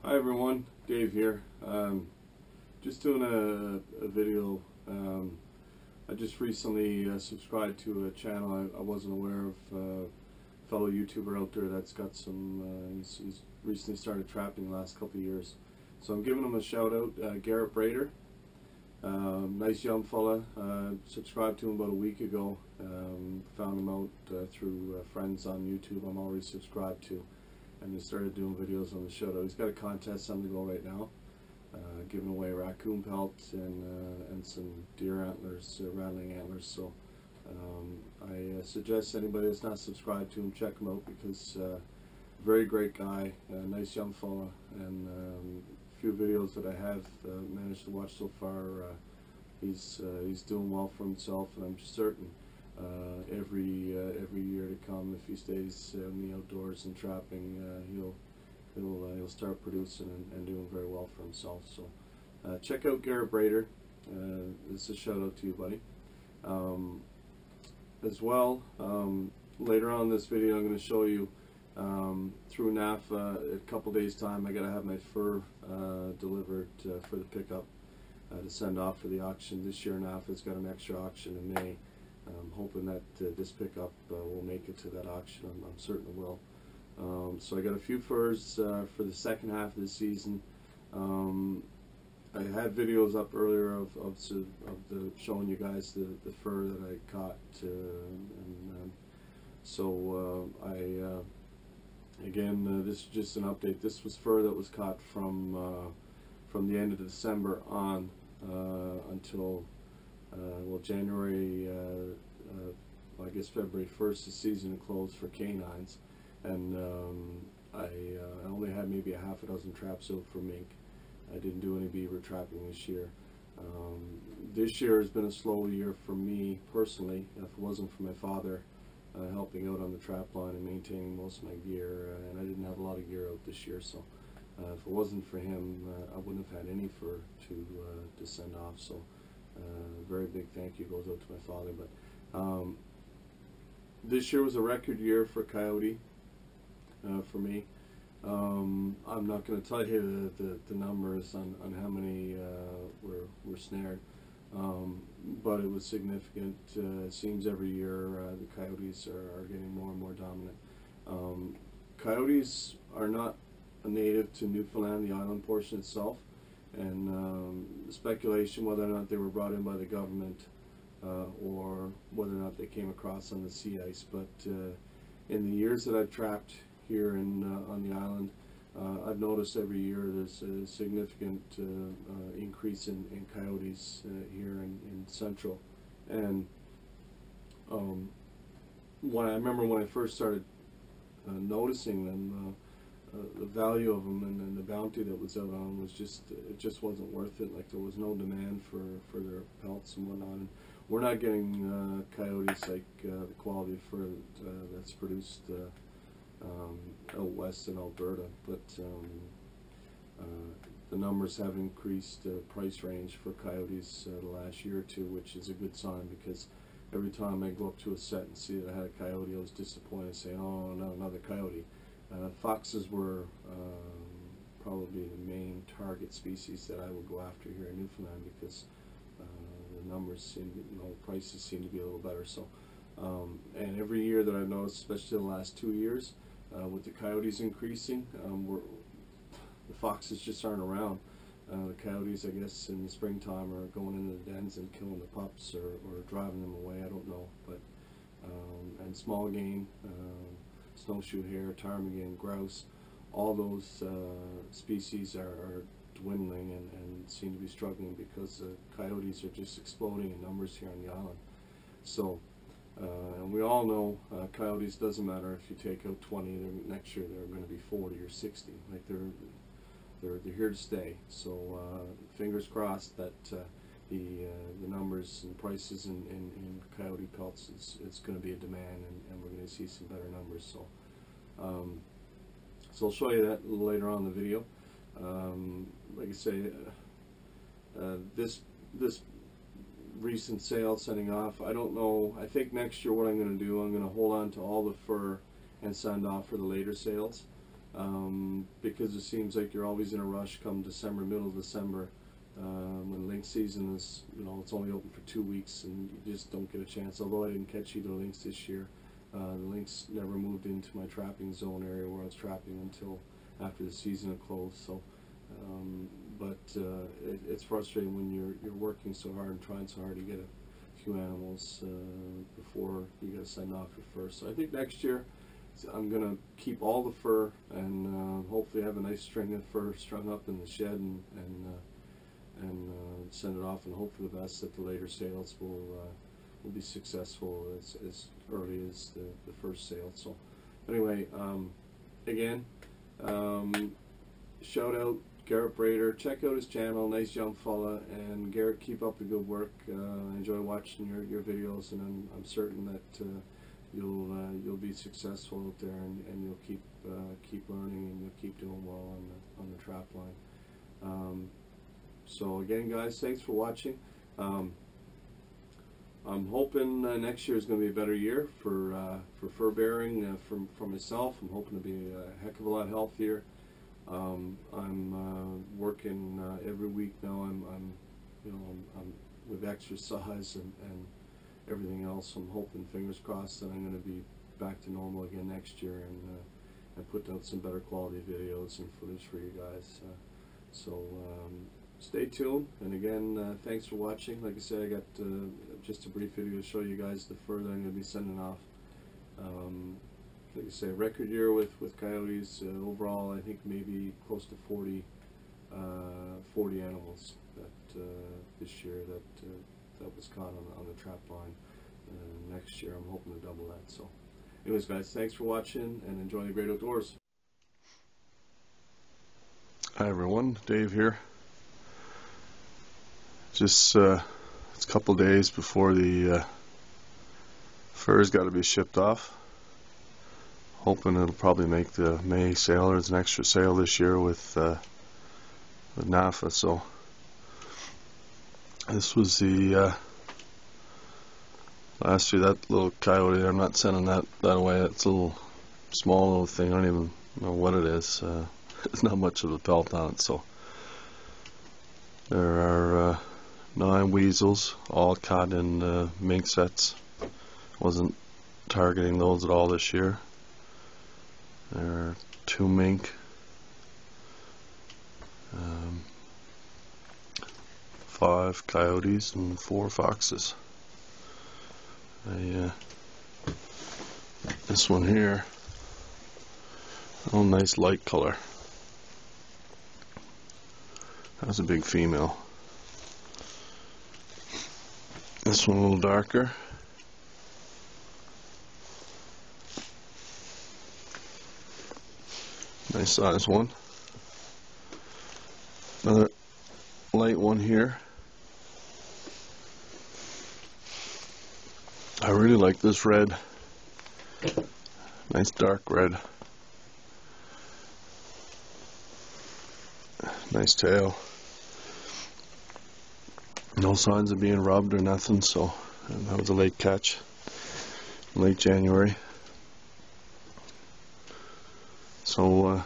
Hi everyone, Dave here. Just doing a video. I just recently subscribed to a channel I wasn't aware of. A fellow YouTuber out there that's got some. He's recently started trapping the last couple of years, so I'm giving him a shout out. Garrett. Nice young fella. Subscribed to him about a week ago. Found him out through friends on YouTube I'm already subscribed to, and he started doing videos on the show. He's got a contest on the go right now, giving away raccoon pelts and some deer antlers, rattling antlers. So I suggest anybody that's not subscribed to him, check him out, because very great guy, nice young fella, and few videos that I have managed to watch so far, he's doing well for himself, and I'm certain every year to come, if he stays in the outdoors and trapping, he'll start producing and doing very well for himself. So check out Garrett. This is a shout out to you, buddy. As well, later on in this video, I'm going to show you through NAFA. A couple days time, I got to have my fur delivered for the pickup to send off for the auction. This year NAFA's got an extra auction in May. I'm hoping that this pickup will make it to that auction. I'm certain it will. So I got a few furs for the second half of the season. I had videos up earlier of the showing you guys the fur that I caught, again, this is just an update. This was fur that was caught from the end of December on until well, January, I guess February 1st, the season closed for canines, and I only had maybe a half a dozen traps out for mink. I didn't do any beaver trapping this year. This year has been a slow year for me personally. If it wasn't for my father helping out on the trap line and maintaining most of my gear, and I didn't have a lot of gear out this year, so if it wasn't for him, I wouldn't have had any fur to send off. So very big thank you goes out to my father. But this year was a record year for coyote for me. I'm not going to tell you the numbers on how many were snared, but it was significant. It seems every year the coyotes are getting more and more dominant. Coyotes are not a native to Newfoundland, the island portion itself, and speculation whether or not they were brought in by the government or whether or not they came across on the sea ice. But in the years that I've trapped here on the island, I've noticed every year there's a significant increase in coyotes here in Central. And I remember when I first started noticing them, the value of them and the bounty that was out on them was it just wasn't worth it. Like, there was no demand for their pelts and whatnot. And we're not getting coyotes like the quality of fur that's produced out west in Alberta, but the numbers have increased price range for coyotes the last year or two, which is a good sign, because every time I go up to a set and see that I had a coyote, I was disappointed, saying, oh no, another coyote. Foxes were probably the main target species that I would go after here in Newfoundland, because the numbers seem, prices seem to be a little better. So and every year that I've noticed, especially the last 2 years, with the coyotes increasing, the foxes just aren't around. The coyotes, I guess, in the springtime are going into the dens and killing the pups or driving them away. I don't know, but and small game, snowshoe hare, ptarmigan, grouse, all those species are dwindling and seem to be struggling because the coyotes are just exploding in numbers here on the island. So. And we all know coyotes, doesn't matter if you take out 20, next year they're going to be 40 or 60. Like, they're here to stay. So fingers crossed that the numbers and prices in coyote pelts, it's going to be a demand, and we're going to see some better numbers. So so I'll show you that later on in the video. Like I say, this recent sale sending off, I don't know. I think next year what I'm going to do, I'm going to hold on to all the fur and send off for the later sales. because it seems like you're always in a rush come December, middle of December, when lynx season is, it's only open for 2 weeks, and you just don't get a chance. Although I didn't catch either lynx this year, the lynx never moved into my trapping zone area where I was trapping until after the season had closed. So, it's frustrating when you're working so hard and trying so hard to get a few animals before you got to send off your fur. So I think next year I'm going to keep all the fur and hopefully have a nice string of fur strung up in the shed and send it off, and hope for the best that the later sales will be successful as early as the first sale. So anyway, again, shout out Garrett Brader. Check out his channel, nice young fella. And Garrett, keep up the good work. I enjoy watching your videos, and I'm certain that you'll be successful out there, and you'll keep learning, and you'll keep doing well on the trap line. So again, guys, thanks for watching. I'm hoping next year is going to be a better year for fur bearing for myself. I'm hoping to be a heck of a lot healthier. I'm working every week now. I'm with exercise and everything else. I'm hoping, fingers crossed, that I'm going to be back to normal again next year, and put out some better quality videos and footage for you guys. Stay tuned, and again, thanks for watching. Like I said, I got just a brief video to show you guys the fur that I'm going to be sending off. Like I say, record year with coyotes. Overall, I think maybe close to 40 animals that this year that was caught on the trap line. Next year, I'm hoping to double that. So, anyways, guys, thanks for watching, and enjoy the great outdoors. Hi everyone, Dave here. Just it's a couple days before the fur's got to be shipped off. Hoping it'll probably make the May sale. There's an extra sale this year with NAFA. So this was the last year. That little coyote, I'm not sending that away. It's a little small little thing. I don't even know what it is. There's not much of a pelt on it. So there are 9 weasels, all caught in mink sets. Wasn't targeting those at all this year. There are 2 mink, 5 coyotes, and 4 foxes. This one here, oh, nice light color. That was a big female. This one a little darker. Nice size one. Another light one here. I really like this red. Nice dark red. Nice tail. No signs of being rubbed or nothing, so that was a late catch. Late January. So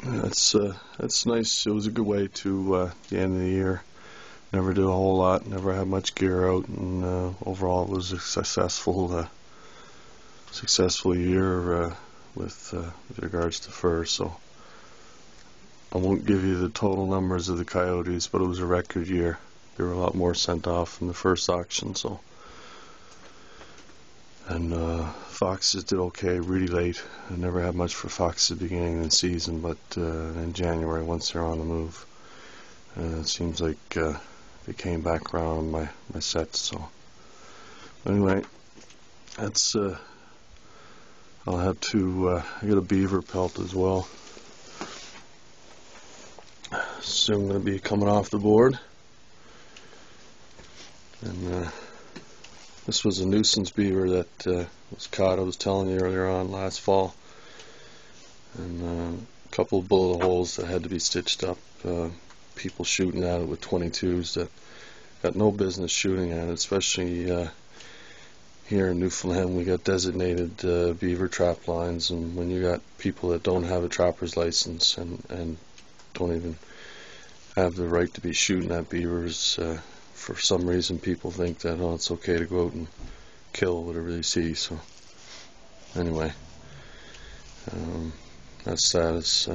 that's nice. It was a good way to the end of the year. Never did a whole lot, never had much gear out, and overall it was a successful year with regards to fur. So I won't give you the total numbers of the coyotes, but it was a record year. There were a lot more sent off in the first auction. So, and foxes did okay, really late. I never had much for foxes at the beginning of the season, but in January, once they're on the move, it seems like they came back around my sets. So anyway, that's I'll have to I got a beaver pelt as well. Soon going to be coming off the board, and this was a nuisance beaver that was caught. I was telling you earlier on last fall, and a couple of bullet holes that had to be stitched up. People shooting at it with 22s that got no business shooting at it, especially here in Newfoundland we got designated beaver trap lines, and when you got people that don't have a trapper's license and don't even have the right to be shooting at beavers, for some reason people think that, oh, it's okay to go out and kill whatever they see. So anyway, that's that. It's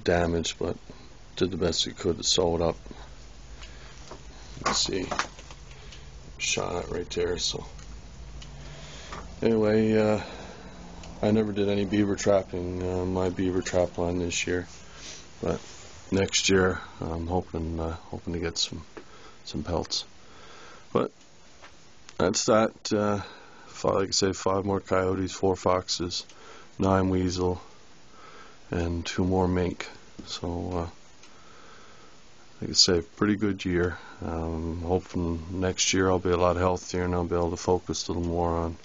damaged, but did the best we could to sew it up. Let's see, shot at right there. So anyway, I never did any beaver trapping on my beaver trap line this year, but next year I'm hoping to get some pelts. But that's that. Like I say, 5 more coyotes, 4 foxes, 9 weasel, and 2 more mink. So like I say, pretty good year. Hoping next year I'll be a lot healthier and I'll be able to focus a little more on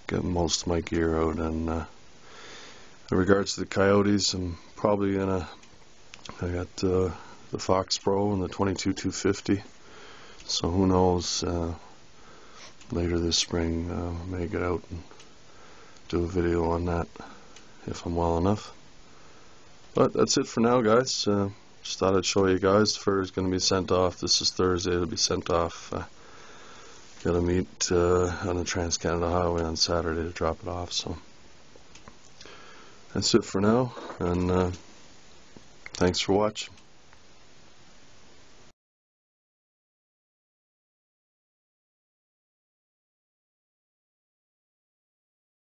getting most of my gear out. And in regards to the coyotes, I'm probably gonna, I got the Fox Pro and the 22-250, so who knows, later this spring I may get out and do a video on that if I'm well enough. But that's it for now, guys. Just thought I'd show you guys. The fur is going to be sent off. This is Thursday. It'll be sent off. Gotta meet on the Trans-Canada Highway on Saturday to drop it off. So that's it for now, and thanks for watching.